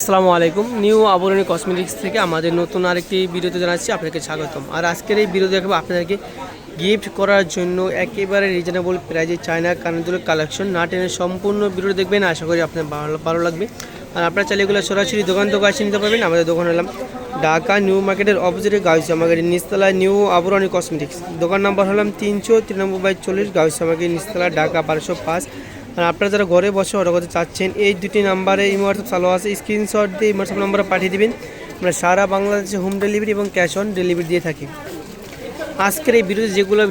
আসসালামু আলাইকুম। নিউ আবরণী কসমেটিক্স থেকে আমাদের নতুন আরেকটি ভিডিওতে জানাচ্ছি আপনাকে স্বাগতম। আর আজকের এই ভিডিও দেখাবো আপনাদেরকে গিফট করার জন্য একেবারে রিজনেবল প্রাইজে চায়না কানের কালেকশন। না টেনে সম্পূর্ণ ভিডিও দেখবেন, আশা করি আপনার ভালো লাগবে। আর আপনারা চাইলে এগুলো সরাসরি দোকান থেকে আসে নিতে পারবেন। আমাদের দোকান হলাম ঢাকা নিউ মার্কেটের অপোজিটে গাউসিয়া মার্কেটের নিচতলায় নিউ আবরণী কসমেটিক্স। দোকান নাম্বার হলাম 393/40 গাউসিয়া মার্কেট নিচতলা, ঢাকা 1205। আর আপনারা যারা ঘরে বসে অর্ডার করতে চাচ্ছেন, এই দুটি নাম্বারে ইমো হোয়াটসঅ্যাপ চালু আছে, স্ক্রিনশট দিয়ে ইমো হোয়াটসঅ্যাপ নাম্বারে পাঠিয়ে দেবেন। আমরা সারা বাংলাদেশে হোম ডেলিভারি এবং ক্যাশ অন ডেলিভারি দিয়ে থাকি। আজকের এই ভিডিওতে যেগুলো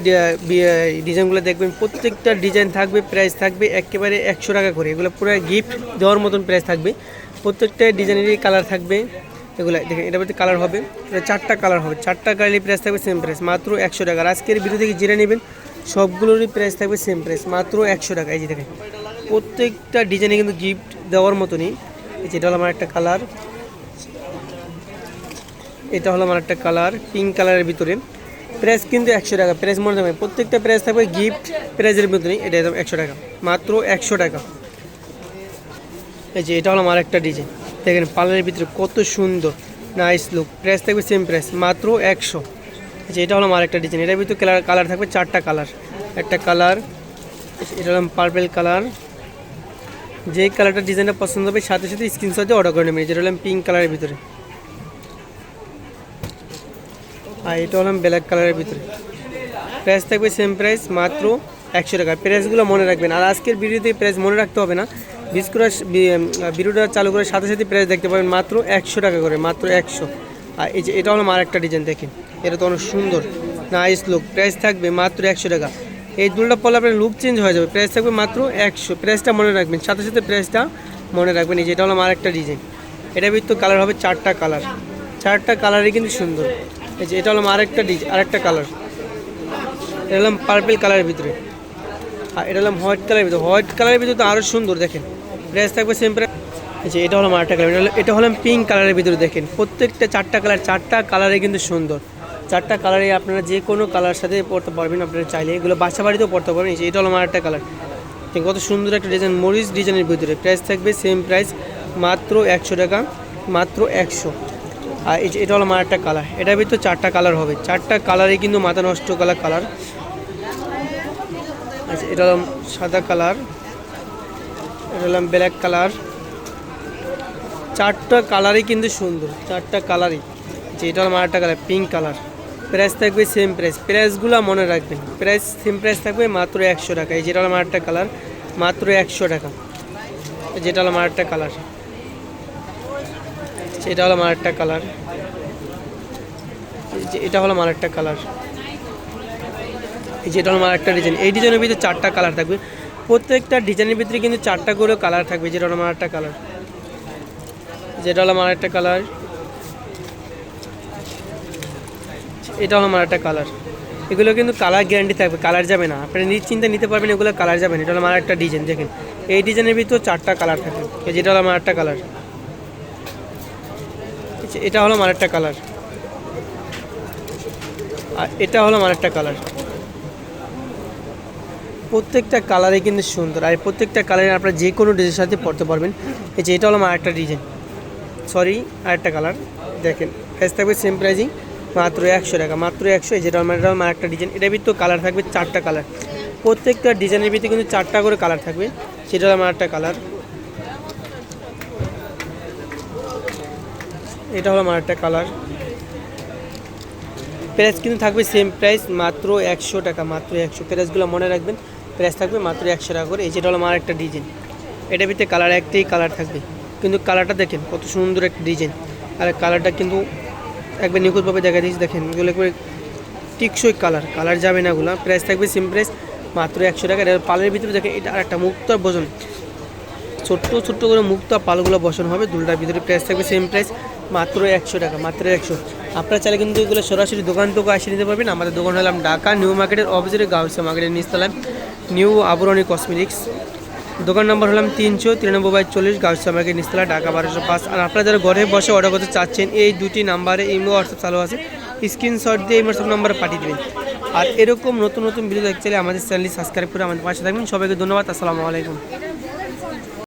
ডিজাইনগুলো দেখবেন, প্রত্যেকটা ডিজাইন থাকবে, প্রাইস থাকবে একেবারে 100 টাকা করে। এগুলো পুরো গিফট দেওয়ার মতন প্রাইস থাকবে। প্রত্যেকটা ডিজাইনেরই কালার থাকবে। এগুলো দেখেন, এটা বলতে কালার হবে, এটা 4টা কালার হবে, 4টা কালারের প্রাইস থাকবে সেম প্রাইস, মাত্র 100 টাকা। আর আজকের ভিডিও থেকে জেনে নেবেন সবগুলোরই প্রাইস থাকবে সেম প্রাইস, মাত্র 100 টাকা। এই যে দেখেন, প্রত্যেকটা ডিজাইনে কিন্তু গিফট দেওয়ার মতনই। যেটা হলো আমার একটা কালার, এটা হলো আমার একটা কালার পিঙ্ক কালারের ভিতরে। প্রাইস কিন্তু 100 টাকা, প্রাইস মনে রাখবেন, প্রত্যেকটা প্রাইস থাকবে গিফট প্রাইসের ভিতরেই। এটা একদম 100 টাকা, মাত্র 100 টাকা। এই যে এটা হলো আমার একটা ডিজাইন, দেখেন পার্লারের ভিতরে কত সুন্দর নাইস লুক। প্রাইস থাকবে সেম প্রাইস, মাত্র 100। যে এটা হলো আমার একটা ডিজাইন, এটার ভিতরে কালার থাকবে 4টা কালার। একটা কালার, এটা হলো পার্পল কালার। যে কালারটা ডিজাইনটা পছন্দ হবে সাথে সাথে স্ক্রিনশট দিয়ে অর্ডার করে নেবেন। যেটা হলাম পিঙ্ক কালারের ভিতরে, আর এটা হলাম ব্ল্যাক কালারের ভিতরে। প্রাইস থাকবে সেম প্রাইস, মাত্র 100 টাকা। প্রাইসগুলো মনে রাখবেন। আর আজকের ভিডিওতে প্রাইস মনে রাখতে হবে না, ভিডিওটা চালু করে সাথে সাথে প্রাইস দেখতে পাবেন, মাত্র 100 টাকা করে, মাত্র 100। আর এই যে এটা হলো আর একটা ডিজাইন, দেখেন এটা তো অনেক সুন্দর নাইস লুক। প্রাইস থাকবে মাত্র 100 টাকা। এই দুলটা পরলে আপনার লুক চেঞ্জ হয়ে যাবে। প্রাইস থাকবে মাত্র 100। প্রাইসটা মনে রাখবেন, সাথে সাথে প্রাইসটা মনে রাখবেন। এই যে এটা হলো আর একটা ডিজাইন, এটার ভিতর কালার হবে 4টা কালার, 4টা কালারই কিন্তু সুন্দর। এই যে এটা হলো আরেকটা কালার, এটা হলাম পার্পল কালারের ভিতরে। আর এটা হলাম হোয়াইট কালারের ভিতরে। হোয়াইট কালারের ভিতরে তো আরও সুন্দর, দেখেন প্রাইস থাকবে সেম প্রাইস। যে এটা হলো আরেকটা কালার, এটা হলাম পিঙ্ক কালারের ভিতরে। দেখেন প্রত্যেকটা 4টা কালার, 4টা কালারে কিন্তু সুন্দর। 4টা কালারে আপনারা যে কোনো কালার সাথে পড়তে পারবেন। আপনারা চাইলে এগুলো বাসা বাড়িতেও পড়তে পারবেন। এটা হলো আরেকটা কালার, কত সুন্দর একটা ডিজাইন, মরিচ ডিজাইনের ভিতরে। প্রাইস থাকবে সেম প্রাইস, মাত্র 100 টাকা, মাত্র 100। আর এই যে এটা হলো আরেকটা কালার, এটার ভিতরে 4টা কালার হবে, 4টা কালারে কিন্তু মাথা নষ্ট কালার। আচ্ছা, এটা হলো সাদা কালার, এটা হলাম ব্ল্যাক কালার। 4টা কালারই কিন্তু সুন্দর, 4টা কালারই। যে এটা হলো আরেকটা কালার পিঙ্ক কালার। প্রাইস থাকবে সেম প্রাইস, প্রাইসগুলো মনে রাখবেন। প্রাইস সেম প্রাইস থাকবে, মাত্র 100 টাকা। এই যেটা হলো আরেকটা কালার, মাত্র 100 টাকা। যেটা হলো আরেকটা কালার, এটা হলো আরেকটা কালার। এটা হলো আরেকটা কালার। এই যেটা হলো আরেকটা ডিজাইন। এই ডিজাইনের ভিতরে 4টা কালার থাকবে। প্রত্যেকটা ডিজাইনের ভিতরে কিন্তু 4টা করে কালার থাকবে। যেটা হলো আরেকটা কালার, যেটা হলো আরেকটা কালার। এটা হলো আরেকটা কালার। এগুলো কিন্তু কালার গ্যারান্টি থাকবে, কালার যাবে না। আপনারা নিশ্চিন্তে নিতে পারবেন, এগুলো কালার যাবে না। এটা হলো আরেকটা ডিজাইন, দেখেন এই ডিজাইনের ভিতরে 4টা কালার থাকবে। যেটা হলো আরেকটা কালার, এটা হলো আরেকটা কালার। আর এটা হলো আরেকটা কালার। প্রত্যেকটা কালারে কিন্তু সুন্দর। আর প্রত্যেকটা কালারে আপনারা যে কোনো ড্রেসের সাথে পরতে পারবেন। এই যে এটা হলো আরেকটা ডিজাইন, আরেকটা কালার। দেখেন প্রাইস থাকবে সেম প্রাইসিং, মাত্র 100 টাকা, মাত্র 100। এই যেটা আরেকটা ডিজাইন, এটার ভিতরে কালার থাকবে 4টা কালার। প্রত্যেকটা ডিজাইনের ভিতরে কিন্তু 4টা করে কালার থাকবে। সেটা হলো আরেকটা কালার, এটা হলো আরেকটা কালার। প্রাইস কিন্তু থাকবে সেম প্রাইস, মাত্র 100 টাকা, মাত্র 100। প্রাইসগুলো মনে রাখবেন, প্রাইস থাকবে মাত্র 100 টাকা করে। এই যেটা হলো আরেকটা ডিজাইন, এটার ভিতরে কালার একটাই কালার থাকবে, কিন্তু কালারটা দেখেন কত সুন্দর একটা ডিজাইন। আর কালারটা কিন্তু একবার নিখুঁতভাবে দেখা দিয়েছি, দেখেন এগুলো একবার টিকসই কালার যাবে না এগুলো। প্রাইস থাকবে সেম প্রাইস, মাত্র 100 টাকা। এর পালের ভিতরে দেখেন এটা আর একটা মুক্তা বসন, ছোট্ট করে মুক্তা পালগুলো বসন হবে দুলটার ভিতরে। প্রাইস থাকবে সেম প্রাইস, মাত্র 100 টাকা, মাত্র 100। আপনারা চাইলে কিন্তু এগুলো সরাসরি দোকান থেকে আসে নিতে পারবেন। আমাদের দোকান হলাম ঢাকা নিউ মার্কেটের অপোজিটে গাউসিয়া মার্কেটের নিচতলায় নিউ আবরণী কসমেটিক্স। দোকান নম্বর হলাম 393/40 গাউসিয়া মার্কেট নিচতলা, ঢাকা 1205। আর আপনারা যারা ঘরে বসে অর্ডার করতে চাচ্ছেন, এই দুটি নাম্বারে ইমো হোয়াটসঅ্যাপ চালু আছে, স্ক্রিনশট দিয়ে ইমো হোয়াটসঅ্যাপ নাম্বারে পাঠিয়ে দেবেন। আর এরকম নতুন ভিডিও দেখতে চাইলে আমাদের চ্যানেলটি সাবস্ক্রাইব করে আমাদের পাশে থাকবেন। সবাইকে ধন্যবাদ। আসসালামু আলাইকুম।